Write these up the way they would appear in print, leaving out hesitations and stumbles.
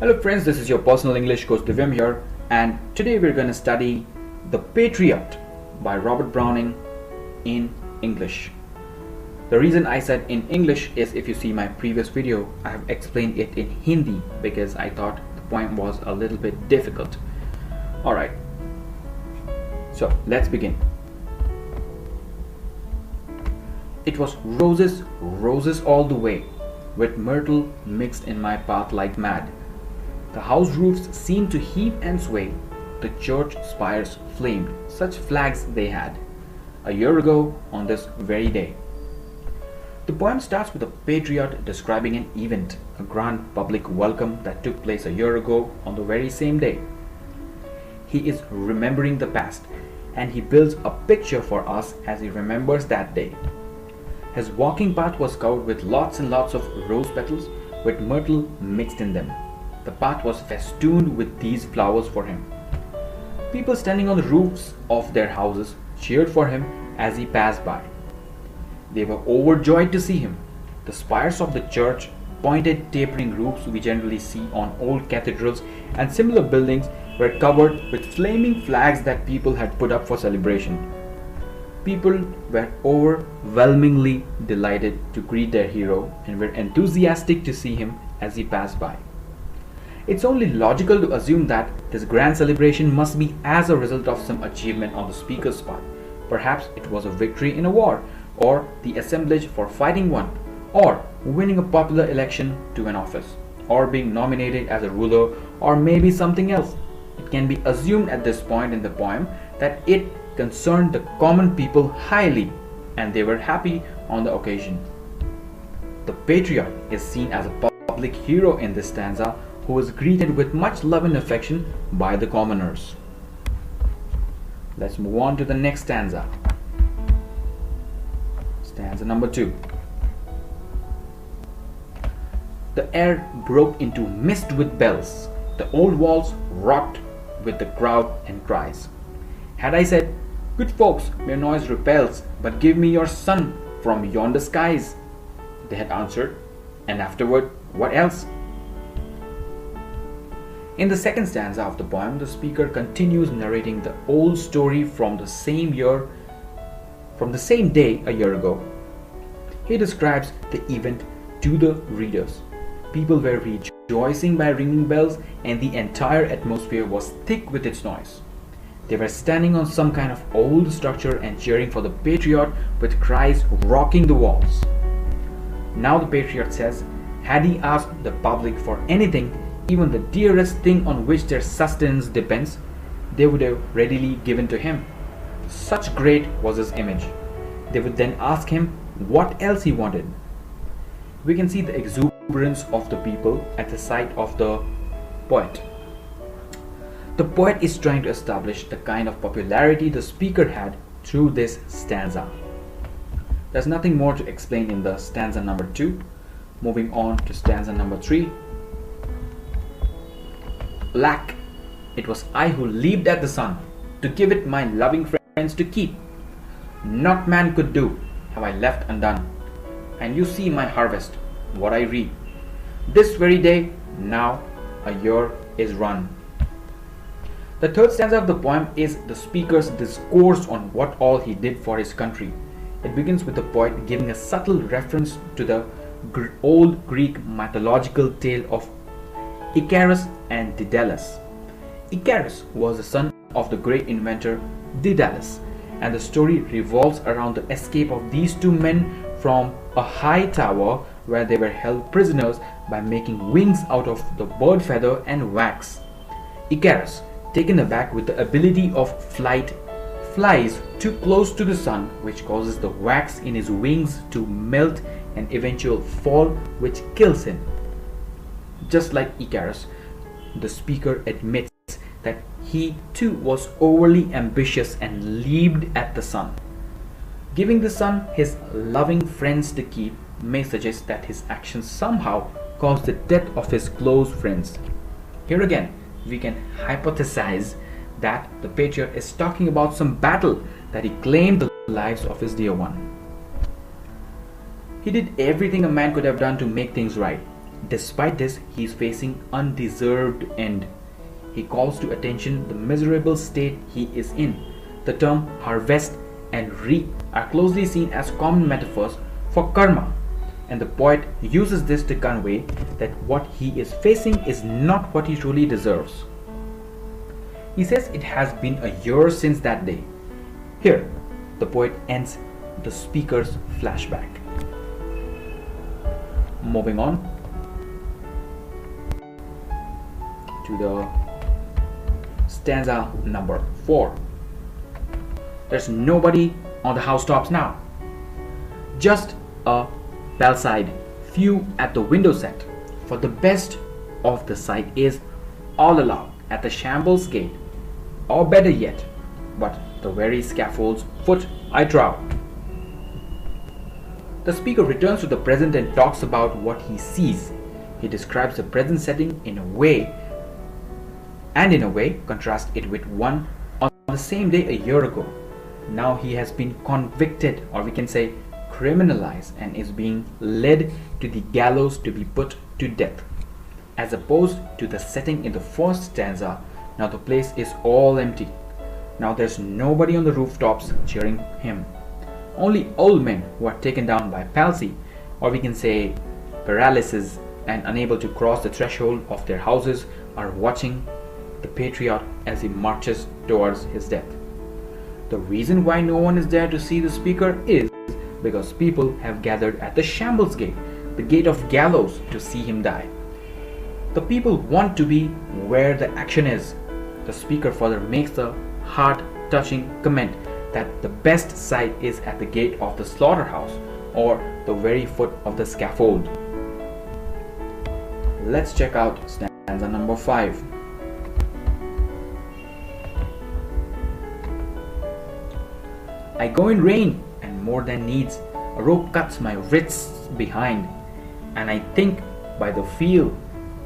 Hello friends, this is your personal English coach Divyam here, and today we're going to study The Patriot by Robert Browning in English. The reason I said in English is if you see my previous video, I have explained it in Hindi because I thought the poem was a little bit difficult. Alright, so let's begin. It was roses, roses all the way, with myrtle mixed in my path like mad. The house roofs seemed to heave and sway, the church spires flamed, such flags they had, a year ago on this very day. The poem starts with a patriot describing an event, a grand public welcome that took place a year ago on the very same day. He is remembering the past, and he builds a picture for us as he remembers that day. His walking path was covered with lots and lots of rose petals with myrtle mixed in them. The path was festooned with these flowers for him. People standing on the roofs of their houses cheered for him as he passed by. They were overjoyed to see him. The spires of the church, pointed tapering roofs we generally see on old cathedrals and similar buildings, were covered with flaming flags that people had put up for celebration. People were overwhelmingly delighted to greet their hero and were enthusiastic to see him as he passed by. It's only logical to assume that this grand celebration must be as a result of some achievement on the speaker's part. Perhaps it was a victory in a war, or the assemblage for fighting one, or winning a popular election to an office, or being nominated as a ruler, or maybe something else. It can be assumed at this point in the poem that it concerned the common people highly, and they were happy on the occasion. The patriot is seen as a public hero in this stanza, who is greeted with much love and affection by the commoners. Let's move on to the next stanza. Stanza number 2. The air broke into mist with bells. The old walls rocked with the crowd and cries. Had I said, "Good folks, your noise repels, but give me your sun from yonder skies," they had answered, "and afterward, what else?" In the second stanza of the poem, the speaker continues narrating the old story from the same day a year ago. He describes the event to the readers. People were rejoicing by ringing bells, and the entire atmosphere was thick with its noise. They were standing on some kind of old structure and cheering for the patriot with cries rocking the walls. Now the patriot says, had he asked the public for anything, even the dearest thing on which their sustenance depends, they would have readily given to him. Such great was his image. They would then ask him what else he wanted. We can see the exuberance of the people at the sight of the poet. The poet is trying to establish the kind of popularity the speaker had through this stanza. There's nothing more to explain in the stanza number 2. Moving on to stanza number 3. Alack, it was I who leaped at the sun, to give it my loving friends to keep. Not man could do, have I left undone. And you see my harvest, what I reap. This very day, now, a year is run. The third stanza of the poem is the speaker's discourse on what all he did for his country. It begins with the poet giving a subtle reference to the old Greek mythological tale of Icarus and Daedalus. Icarus was the son of the great inventor Daedalus, and the story revolves around the escape of these two men from a high tower where they were held prisoners by making wings out of the bird feather and wax. Icarus, taken aback with the ability of flight, flies too close to the sun, which causes the wax in his wings to melt and eventual fall, which kills him. Just like Icarus, the speaker admits that he too was overly ambitious and leaped at the sun. Giving the sun his loving friends to keep may suggest that his actions somehow caused the death of his close friends. Here again, we can hypothesize that the patriot is talking about some battle that he claimed the lives of his dear one. He did everything a man could have done to make things right. Despite this, he is facing undeserved end. He calls to attention the miserable state he is in. The term harvest and reap are closely seen as common metaphors for karma, and the poet uses this to convey that what he is facing is not what he truly deserves. He says it has been a year since that day. Here, the poet ends the speaker's flashback. Moving on to the stanza number 4. There's nobody on the housetops now. Just a bell-side few at the window set, for the best of the sight is all along at the shambles gate, or better yet, but the very scaffold's foot I trow. The speaker returns to the present and talks about what he sees. He describes the present setting in a way contrasts it with one on the same day a year ago. Now he has been convicted, or we can say criminalized, and is being led to the gallows to be put to death. As opposed to the setting in the first stanza, now the place is all empty. Now there's nobody on the rooftops cheering him. Only old men who are taken down by palsy, or we can say paralysis, and unable to cross the threshold of their houses, are watching the Patriot as he marches towards his death. The reason why no one is there to see the speaker is because people have gathered at the shambles gate, the gate of gallows, to see him die. The people want to be where the action is. The speaker further makes the heart-touching comment that the best sight is at the gate of the slaughterhouse, or the very foot of the scaffold. Let's check out stanza number 5. I go in rain, and more than needs, a rope cuts my wrists behind, and I think by the feel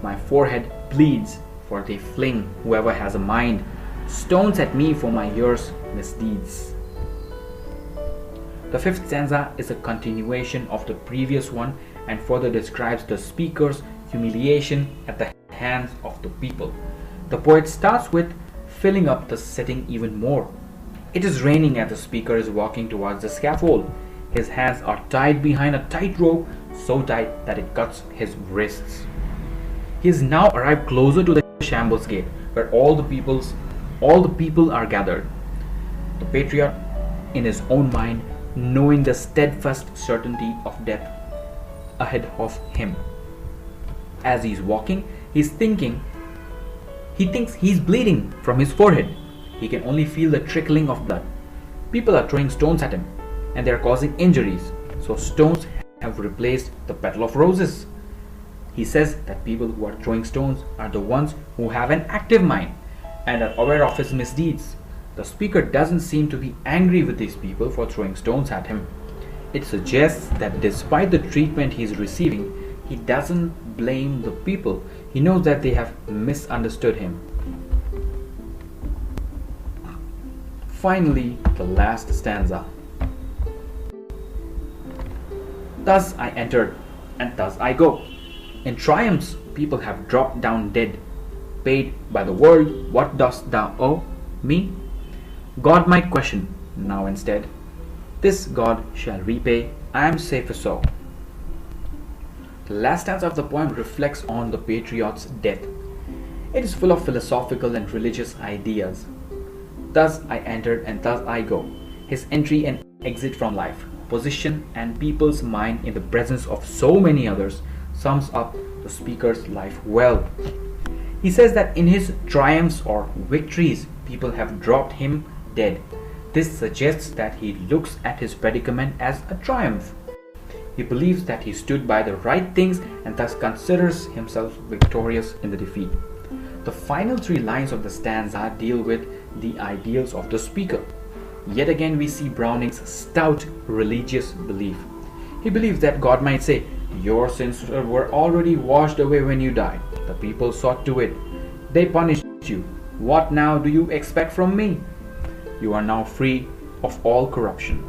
my forehead bleeds, for they fling, whoever has a mind, stones at me for my year's misdeeds. The 5th stanza is a continuation of the previous one and further describes the speaker's humiliation at the hands of the people. The poet starts with filling up the setting even more. It is raining and the speaker is walking towards the scaffold. His hands are tied behind a tight rope, so tight that it cuts his wrists. He has now arrived closer to the shambles gate, where all the people are gathered. The Patriot, in his own mind, knowing the steadfast certainty of death ahead of him. As he's walking, he thinks he's bleeding from his forehead. He can only feel the trickling of blood. People are throwing stones at him, and they are causing injuries, so stones have replaced the petal of roses. He says that people who are throwing stones are the ones who have an active mind and are aware of his misdeeds. The speaker doesn't seem to be angry with these people for throwing stones at him. It suggests that despite the treatment he is receiving, he doesn't blame the people. He knows that they have misunderstood him. Finally, the last stanza. Thus I entered, and thus I go. In triumphs, people have dropped down dead, paid by the world, what dost thou owe me? God might question, now instead, this God shall repay, I am safer so. The last stanza of the poem reflects on the Patriot's death. It is full of philosophical and religious ideas. Thus I entered and thus I go. His entry and exit from life, position and people's mind in the presence of so many others sums up the speaker's life well. He says that in his triumphs or victories, people have dropped him dead. This suggests that he looks at his predicament as a triumph. He believes that he stood by the right things and thus considers himself victorious in the defeat. The final 3 lines of the stanza deal with the ideals of the speaker. Yet again we see Browning's stout religious belief. He believes that God might say, your sins were already washed away when you died. The people saw to it. They punished you. What now do you expect from me? You are now free of all corruption.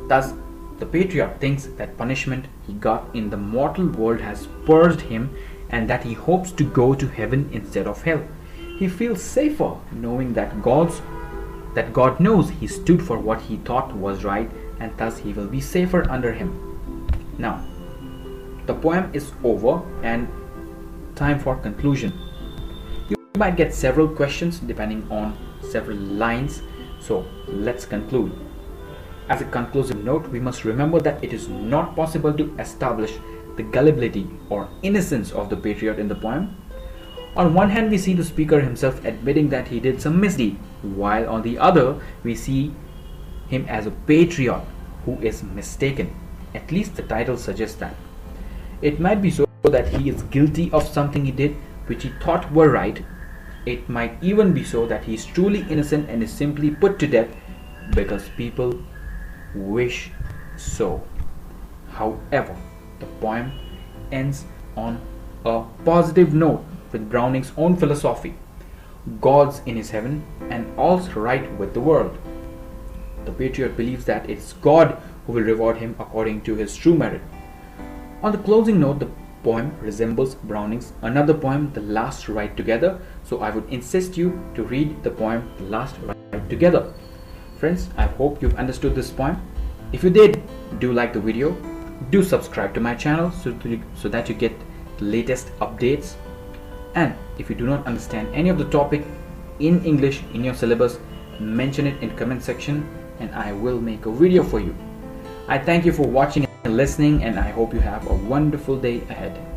Thus, The patriot thinks that punishment he got in the mortal world has purged him and that he hopes to go to heaven instead of hell. He feels safer knowing that God knows he stood for what he thought was right, and thus he will be safer under him. Now, the poem is over and time for conclusion. You might get several questions depending on several lines, so let's conclude. As a conclusive note, we must remember that it is not possible to establish the gullibility or innocence of the patriot in the poem. On one hand, we see the speaker himself admitting that he did some misdeed, while on the other, we see him as a patriot who is mistaken. At least the title suggests that. It might be so that he is guilty of something he did which he thought were right. It might even be so that he is truly innocent and is simply put to death because people wish so. However, the poem ends on a positive note with Browning's own philosophy. God's in his heaven and all's right with the world. The patriot believes that it's God who will reward him according to his true merit. On the closing note, the poem resembles Browning's another poem, The Last Ride Together, so I would insist you to read the poem The Last Ride Together. Friends, I hope you've understood this poem. If you did, do like the video, do subscribe to my channel so that you get the latest updates. And if you do not understand any of the topic in English in your syllabus, mention it in the comment section and I will make a video for you. I thank you for watching and listening, and I hope you have a wonderful day ahead.